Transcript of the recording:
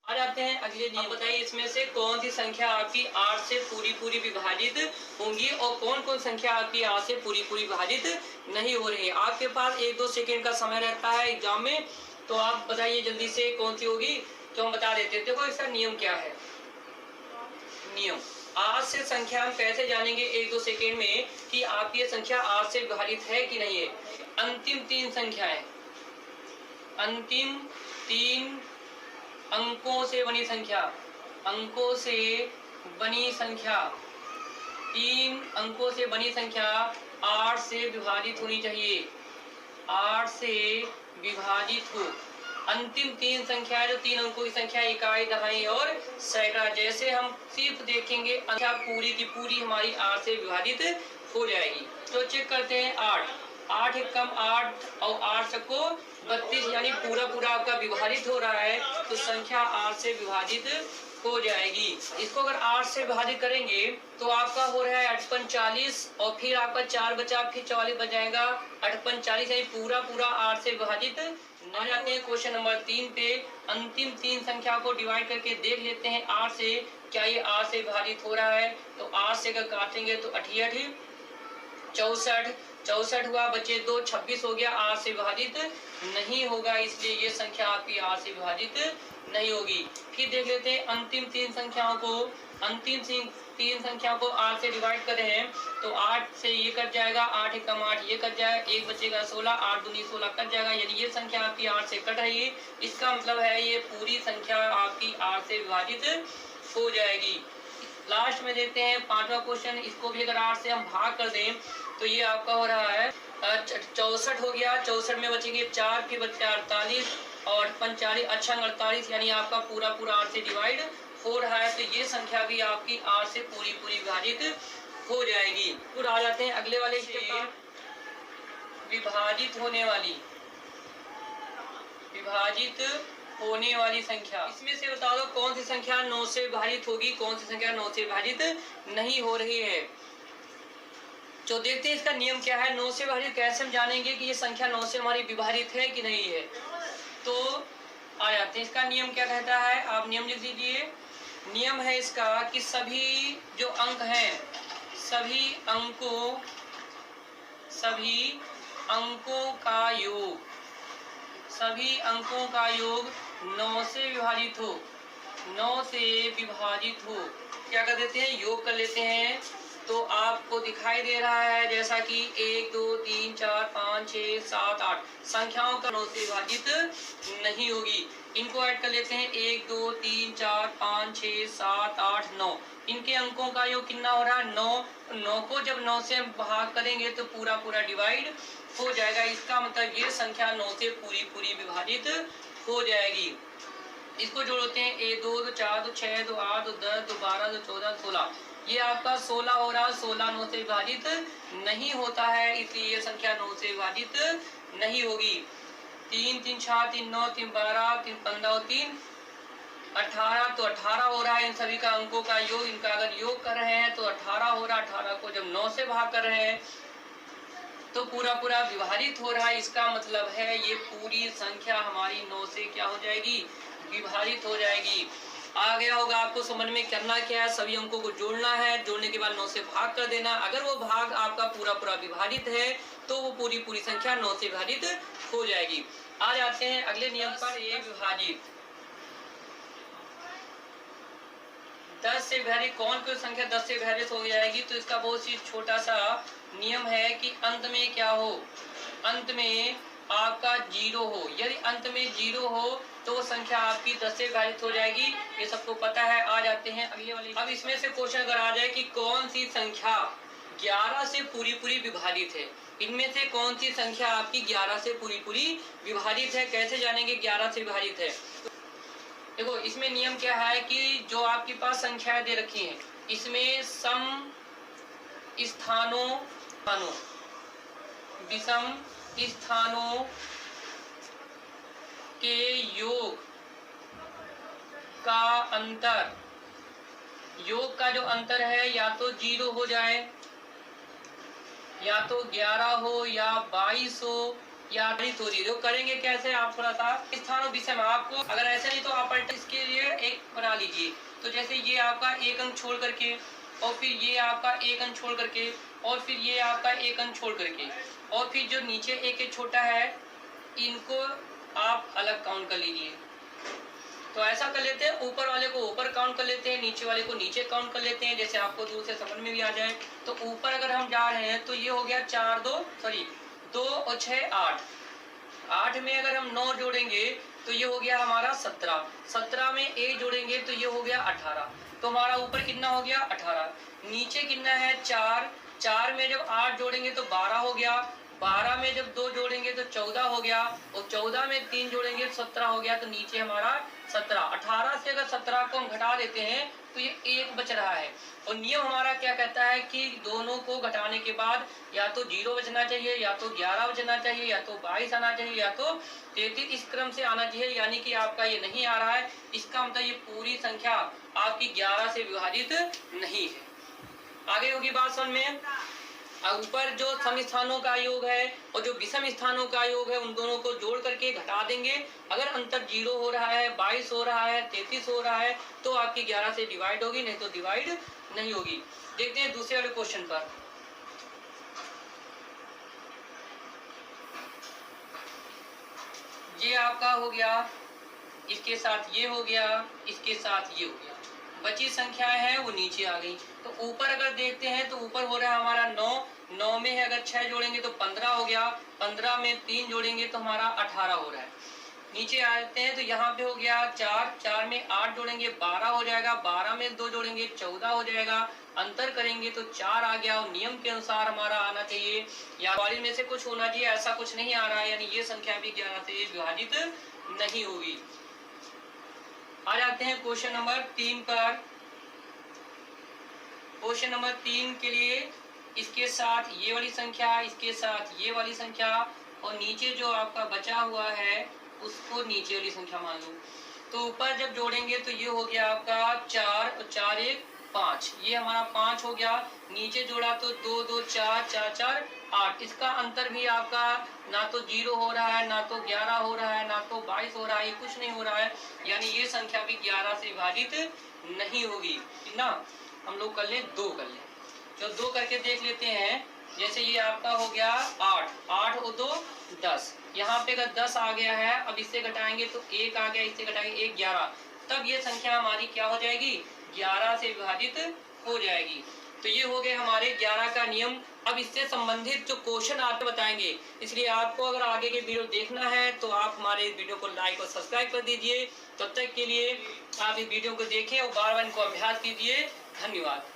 आ जाते हैं अगले नियम। बताइए इसमें से कौन सी संख्या आपकी 8 से पूरी विभाजित होंगी और कौन कौन संख्या आपकी 8 से पूरी विभाजित नहीं हो रही है। आपके पास 1-2 सेकेंड का समय रहता है एग्जाम में, तो आप बताइए जल्दी से कौन सी होगी। तो हम बता देते हैं, देखो इसका नियम क्या है। नियम 8 से संख्या हम कैसे जानेंगे 1-2 सेकेंड में कि आपकी ये संख्या 8 से विभाजित है कि नहीं है। अंतिम 3 संख्याएं, अंतिम 3 अंकों से बनी संख्या, अंकों से बनी संख्या, 3 अंकों से बनी संख्या 8 से विभाजित होनी चाहिए, 8 से विभाजित हो। अंतिम 3 संख्याएं जो 3 अंकों की संख्या, इकाई, दहाई और सैकड़ा, जैसे हम सिर्फ देखेंगे संख्या पूरी की पूरी हमारी 8 से विभाजित हो जाएगी। तो चेक करते हैं 8 एक कम 8 और 8 सबको 32, यानी पूरा आपका विभाजित हो रहा है तो संख्या 8 से विभाजित हो जाएगी। इसको अगर 8 से विभाजित करेंगे तो आपका हो रहा है 8 40 और फिर आपका 4 बचा, फिर 44 बच जाएगा। 8 40 यानी पूरा 8 से विभाजित। आ जाते हैं क्वेश्चन नंबर 3 पे। अंतिम 3 संख्या को डिवाइड करके देख लेते हैं 8 से, क्या ये 8 से विभाजित हो रहा है। तो 8 से अगर काटेंगे तो 68, 64 हुआ, बचे 2, 26 हो गया। 8 से विभाजित नहीं होगा, इसलिए ये संख्या आपकी 8 से विभाजित नहीं होगी। फिर देख लेते हैं अंतिम 3 संख्याओं को। अंतिम 3 संख्याओं को 8 से डिवाइड कर रहे हैं तो 8 से ये कट जाएगा, 8 एक कम 8 ये कट जाएगा, 1 बचेगा 16, 8 दूनी 16 कट जाएगा, यानी ये संख्या आपकी 8 से कट रही है। इसका मतलब है ये पूरी संख्या आपकी 8 से विभाजित हो जाएगी। लास्ट में देखते हैं 5वां क्वेश्चन। इसको भी अगर 8 से हम भाग कर दें तो ये आपका हो रहा है 64 हो गया। 64 में बचेंगे 4, फिर बचेगा 48 और 45 अच्छा 48, यानी आपका पूरा 8 से डिवाइड हो रहा है। तो ये संख्या भी आपकी 8 से पूरी विभाजित हो जाएगी। फिर आ जाते हैं अगले वाले स्टेप पर, विभाजित होने वाली संख्या। इसमें से बता दो कौन सी संख्या 9 से विभाजित होगी, कौन सी संख्या 9 से विभाजित नहीं हो रही है। तो देखते हैं इसका नियम क्या है। 9 से विभाजित कैसे हम जानेंगे कि ये संख्या 9 से हमारी विभाजित है कि नहीं है। तो आ जाते हैं, इसका नियम क्या कहता है, आप नियम लिख दीजिए। नियम है इसका कि सभी जो अंक हैं, सभी अंकों का योग 9 से विभाजित हो, 9 से विभाजित हो। क्या कर देते हैं, योग कर लेते हैं। तो आपको दिखाई दे रहा है जैसा कि 1 2 3 4 5 6 7 8 संख्याओं का 9 से विभाजित नहीं होगी। इनको ऐड कर लेते हैं, 1 2 3 4 5 6 7 8 9। इनके अंकों का योग कितना हो रहा है, 9 को जब 9 से भाग करेंगे तो पूरा डिवाइड हो जाएगा। इसका मतलब ये संख्या 9 से पूरी विभाजित हो जाएगी। इसको जोड़ते हैं, 1 2 2 4 2 6 2 8 2 10 2 12 2 14 16, ये आपका 16 हो रहा है। 16 9 से विभाजित नहीं होता है, इसलिए ये संख्या 9 से विभाजित नहीं होगी। 3 3 6 3 9 3 12 3 15 और 3 18, तो 18 हो रहा है। इन सभी का अंकों का योग, इनका अगर योग कर रहे हैं तो 18 हो रहा है। 18 को जब 9 से भाग कर रहे हैं तो पूरा विभाजित हो रहा है। इसका मतलब है ये पूरी संख्या हमारी 9 से क्या हो जाएगी, विभाजित हो जाएगी। आ गया होगा आपको समझ में। करना क्या है, सभी अंकों को जोड़ना है, जोड़ने के बाद 9 से भाग कर देना। अगर वो भाग आपका पूरा विभाजित है तो वो पूरी संख्या 9 से विभाजित हो जाएगी। आ जाते हैं अगले नियम पर, ये विभाजित 10 से विभाजित कौन सी संख्या 10 से विभाजित हो जाएगी। तो इसका बहुत ही छोटा सा नियम है कि अंत में क्या हो, अंत में आपका 0 हो। यदि अंत में 0 हो तो वो संख्या आपकी 10 से विभाजित हो जाएगी, ये सबको पता है। आ जाते हैं अगले वाले। अब इसमें से क्वेश्चन अगर आ जाए कि कौन सी संख्या 11 से पूरी विभाजित है, इनमें से कौन सी संख्या आपकी 11 से पूरी विभाजित है, कैसे जानेंगे 11 से विभाजित है। देखो इसमें नियम क्या है कि जो आपके पास संख्याएं दे रखी हैं इसमें सम स्थानों विषम स्थानों के योग का अंतर, योग का जो अंतर है या तो 0 हो जाए, या तो 11 हो या 22 हो या थोड़ी तो करेंगे कैसे आप थोड़ा सा स्थानों विषय में आपको, अगर ऐसा नहीं तो आप इसके लिए एक बना लीजिए। तो जैसे ये आपका एक अंक छोड़ करके, और फिर ये आपका एक अंक छोड़ करके, और फिर ये आपका एक अंक छोड़ करके, और फिर जो नीचे एक एक छोटा है इनको आप अलग काउंट कर लीजिए। तो ऐसा कर लेते हैं, ऊपर वाले को ऊपर काउंट कर लेते हैं, नीचे वाले को नीचे काउंट कर लेते हैं, जैसे आपको दूर से समझ में भी आ जाए। तो ऊपर अगर हम जा रहे हैं तो ये हो गया 2 और 6 8। 8 में अगर हम 9 जोड़ेंगे तो ये हो गया हमारा 17। 17 में 1 जोड़ेंगे तो ये हो गया 18। तो हमारा ऊपर कितना हो गया 18। नीचे कितना है 4। 4 में जब 8 जोड़ेंगे तो 12 हो गया। 12 में जब 2 जोड़ेंगे तो 14 हो गया, और 14 में 3 जोड़ेंगे तो 17 हो गया। तो नीचे हमारा 17। 18 से अगर 17 को हम घटा देते हैं तो ये 1 बच रहा है। और नियम हमारा क्या कहता है कि दोनों को घटाने के बाद या तो 0 बचना चाहिए, या तो 11 बचना चाहिए, या तो 22 आना चाहिए, या तो 33 इस क्रम से आना चाहिए। यानी कि आपका ये नहीं आ रहा है, इसका मतलब ये पूरी संख्या आपकी 11 से विभाजित नहीं है। आगे होगी बात समझ में। ऊपर जो सम स्थानों का योग है और जो विषम स्थानों का योग है उन दोनों को जोड़ करके घटा देंगे। अगर अंतर 0 हो रहा है, 22 हो रहा है, 33 हो रहा है तो आपकी 11 से डिवाइड होगी, नहीं तो डिवाइड नहीं होगी। देखते हैं दूसरे वाले क्वेश्चन पर। ये आपका हो गया, इसके साथ ये हो गया, इसके साथ ये हो गया, बची संख्याएं हैं वो नीचे आ गई। तो ऊपर अगर देखते हैं तो ऊपर हो रहा है हमारा 9। 9 में अगर 6 जोड़ेंगे तो 15 हो गया। 15 में 3 जोड़ेंगे तो हमारा 18 हो रहा है। नीचे आते हैं तो यहाँ पे हो गया 4। 4 में 8 जोड़ेंगे 12 हो जाएगा। 12 में 2 जोड़ेंगे 14 हो जाएगा। अंतर करेंगे तो 4 आ गया, और नियम के अनुसार हमारा आना चाहिए या वाली में से कुछ होना चाहिए, ऐसा कुछ नहीं आ रहा है, यानी ये संख्या भी 11 से विभाजित नहीं होगी। आ जाते हैं क्वेश्चन नंबर 3 पर। क्वेश्चन नंबर 3 के लिए इसके साथ ये वाली संख्या, इसके साथ ये वाली संख्या, और नीचे जो आपका बचा हुआ है उसको नीचे वाली संख्या मान लो। तो ऊपर जब जोड़ेंगे तो ये हो गया आपका 4 और 4 1 5, ये हमारा 5 हो गया। नीचे जोड़ा तो 2 2 4 4 4 8। इसका अंतर भी आपका ना तो 0 हो रहा है, ना तो 11 हो रहा है, ना तो 22 हो रहा है, ये कुछ नहीं हो रहा है, यानी ये संख्या भी 11 से विभाजित नहीं होगी ना। हम लोग कर ले 2 कर ले, जो 2 करके देख लेते हैं। जैसे ये आपका हो गया 8। 8 और 2 10। यहाँ पे अगर 10 आ गया है, अब इससे घटाएंगे तो 1 आ गया, इससे घटाएंगे 1 11। तब ये संख्या हमारी क्या हो जाएगी 11 से विभाजित हो जाएगी। तो ये हो गए हमारे 11 का नियम। अब इससे संबंधित जो क्वेश्चन आपको बताएंगे, इसलिए आपको अगर आगे के वीडियो देखना है तो आप हमारे इस वीडियो को लाइक और सब्सक्राइब कर दीजिए। तब तक के लिए आप इस वीडियो को देखें और बार बार इनको अभ्यास कीजिए। धन्यवाद।